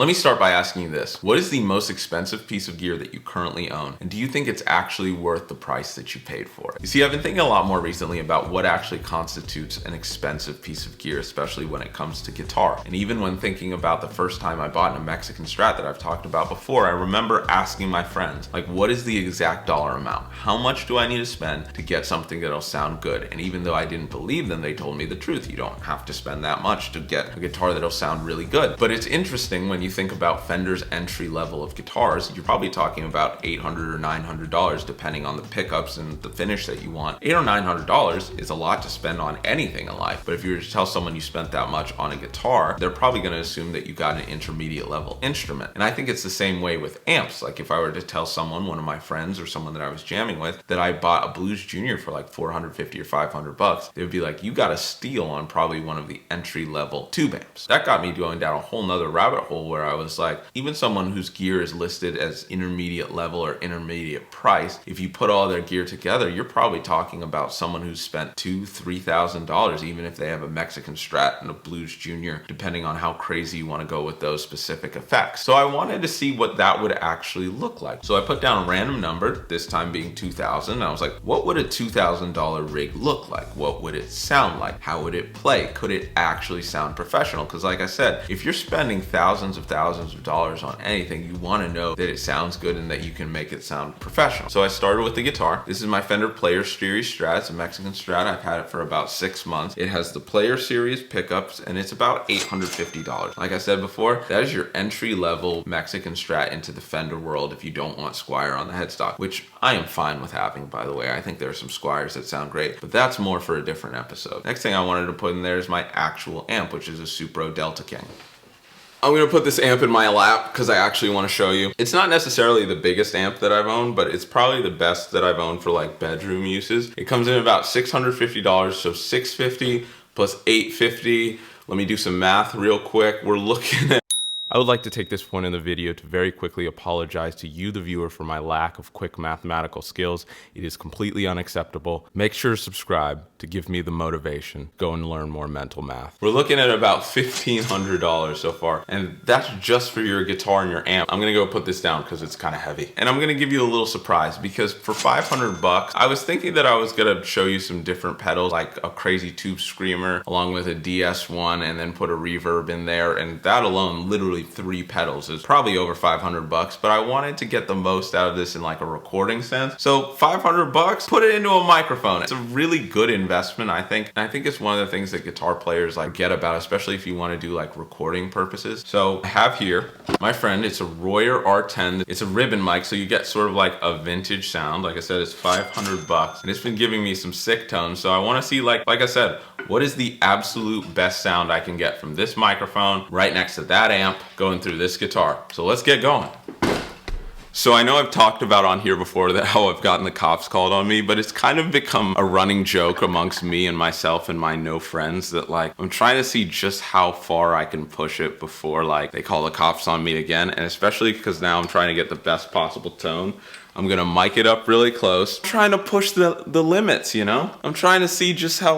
Let me start by asking you this. What is the most expensive piece of gear that you currently own? And do you think it's actually worth the price that you paid for it? You see, I've been thinking a lot more recently about what actually constitutes an expensive piece of gear, especially when it comes to guitar. And even when thinking about the first time I bought a Mexican Strat that I've talked about before, I remember asking my friends, like, what is the exact dollar amount? How much do I need to spend to get something that'll sound good? And even though I didn't believe them, they told me the truth. You don't have to spend that much to get a guitar that'll sound really good. But it's interesting when you think about Fender's entry level of guitars, you're probably talking about $800 or $900 depending on the pickups and the finish that you want. $800 or $900 is a lot to spend on anything in life, but if you were to tell someone you spent that much on a guitar, they're probably going to assume that you got an intermediate level instrument. And I think it's the same way with amps. Like if I were to tell someone, one of my friends or someone that I was jamming with, that I bought a Blues Junior for like $450 or $500, they would be like, you got a steal on probably one of the entry level tube amps. That got me going down a whole nother rabbit hole where I was like, even someone whose gear is listed as intermediate level or intermediate price, if you put all their gear together, you're probably talking about someone who's spent $2,000-$3,000, even if they have a Mexican Strat and a Blues Junior, depending on how crazy you want to go with those specific effects. So I wanted to see what that would actually look like. So I put down a random number, this time being 2,000, and I was like, what would a $2,000 rig look like? What would it sound like? How would it play? Could it actually sound professional? Because like I said, if you're spending thousands of dollars on anything, you want to know that it sounds good and that you can make it sound professional. So I started with the guitar. This is my Fender Player Series Strat. It's a Mexican Strat. I've had it for about 6 months. It has the Player Series pickups and it's about $850. Like I said before, that is your entry level Mexican Strat into the Fender world if you don't want Squier on the headstock, which I am fine with having, by the way. I think there are some Squiers that sound great, but that's more for a different episode. Next thing I wanted to put in there is my actual amp, which is a Supro Delta King. I'm gonna put this amp in my lap because I actually want to show you. It's not necessarily the biggest amp that I've owned, but it's probably the best that I've owned for like bedroom uses. It comes in about $650, so $650 plus $850. Let me do some math real quick. We're looking at I would like to take this point in the video to very quickly apologize to you, the viewer, for my lack of quick mathematical skills. It is completely unacceptable. Make sure to subscribe to give me the motivation. Go and learn more mental math. We're looking at about $1,500 so far, and that's just for your guitar and your amp. I'm gonna go put this down because it's kind of heavy. And I'm gonna give you a little surprise because for 500 bucks, I was thinking that I was gonna show you some different pedals, like a Crazy Tube Screamer, along with a DS1, and then put a reverb in there, and that alone, literally 3 pedals, is probably over 500 bucks, but I wanted to get the most out of this in like a recording sense. So 500 bucks, put it into a microphone. It's a really good investment, I think. And I think it's one of the things that guitar players like get about, especially if you want to do like recording purposes. So I have here my friend, it's a Royer R10. It's a ribbon mic, so you get sort of like a vintage sound. Like I said, it's 500 bucks, and it's been giving me some sick tones. So I want to see, like I said, what is the absolute best sound I can get from this microphone right next to that amp going through this guitar. So let's get going. So I know I've talked about on here before that how I've gotten the cops called on me, but it's kind of become a running joke amongst me and myself and my no friends that like, I'm trying to see just how far I can push it before like they call the cops on me again. And especially because now I'm trying to get the best possible tone, I'm gonna mic it up really close. I'm trying to push the limits, you know? I'm trying to see just how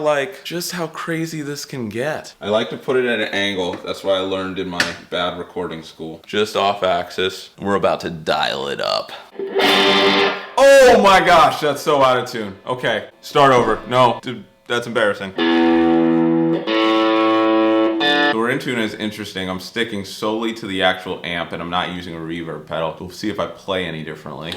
crazy this can get. I like to put it at an angle. That's what I learned in my bad recording school. Just off axis. We're about to dial it up. Oh my gosh, that's so out of tune. Okay, start over. No, dude, that's embarrassing. The we're in tune is interesting. I'm sticking solely to the actual amp and I'm not using a reverb pedal. We'll see if I play any differently.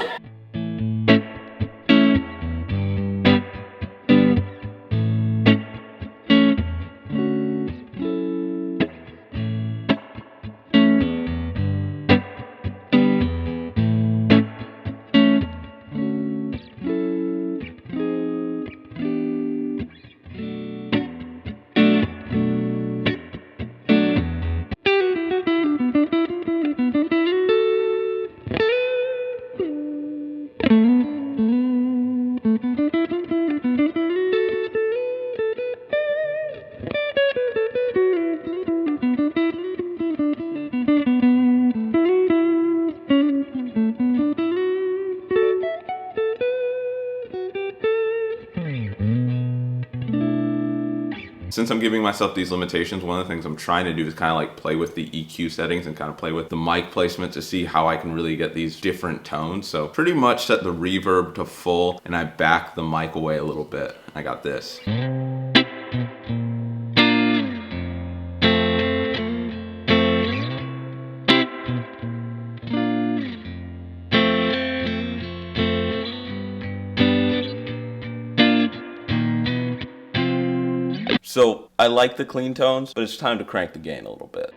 Since I'm giving myself these limitations, one of the things I'm trying to do is kind of like play with the EQ settings and kind of play with the mic placement to see how I can really get these different tones. So pretty much set the reverb to full and I back the mic away a little bit. I got this. So I like the clean tones, but it's time to crank the gain a little bit.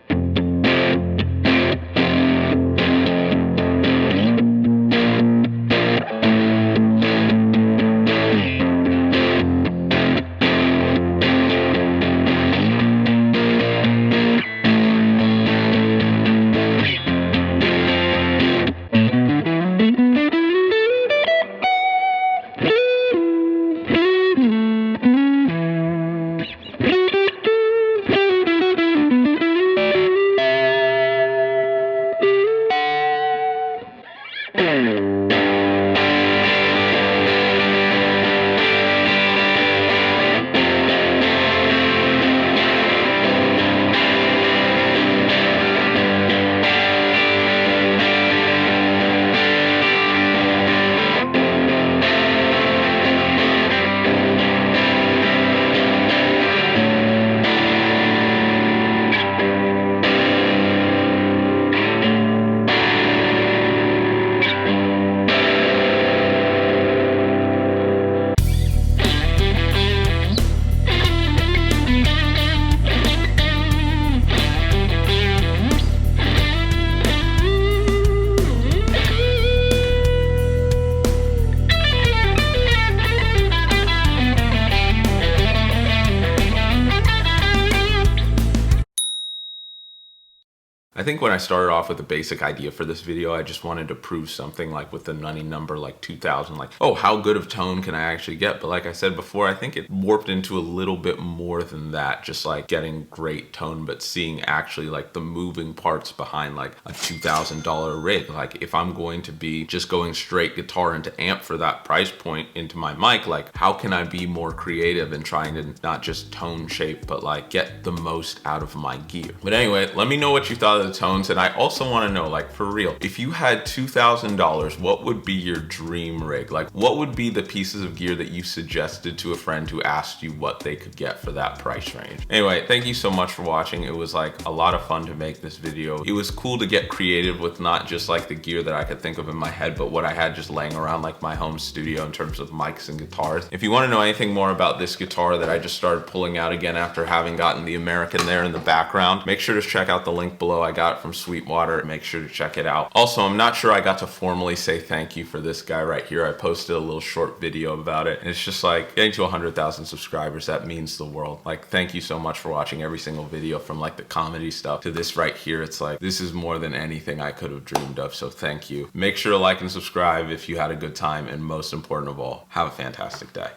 I think when I started off with a basic idea for this video, I just wanted to prove something like with the nutty number like 2000, like, oh, how good of tone can I actually get? But like I said before, I think it warped into a little bit more than that, just like getting great tone, but seeing actually like the moving parts behind like a $2,000 rig. Like if I'm going to be just going straight guitar into amp for that price point into my mic, like how can I be more creative and trying to not just tone shape, but like get the most out of my gear? But anyway, let me know what you thought of the tones. And I also want to know, like, for real, if you had $2,000, what would be your dream rig? Like, what would be the pieces of gear that you suggested to a friend who asked you what they could get for that price range? Anyway, thank you so much for watching. It was like a lot of fun to make this video. It was cool to get creative with not just like the gear that I could think of in my head, but what I had just laying around like my home studio in terms of mics and guitars. If you want to know anything more about this guitar that I just started pulling out again after having gotten the American there in the background, make sure to check out the link below. I got it from Sweetwater. Make sure to check it out. Also, I'm not sure I got to formally say thank you for this guy right here. I posted a little short video about it, and it's just like getting to 100,000 subscribers. That means the world. Like, thank you so much for watching every single video, from like the comedy stuff to this right here. It's like, this is more than anything I could have dreamed of. So thank you. Make sure to like and subscribe if you had a good time, and most important of all, have a fantastic day.